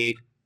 1،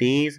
30،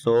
100۔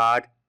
8،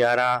11،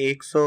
100،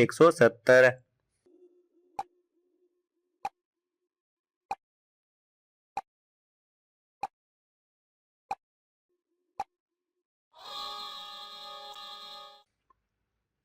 170۔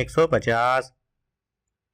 150۔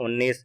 19،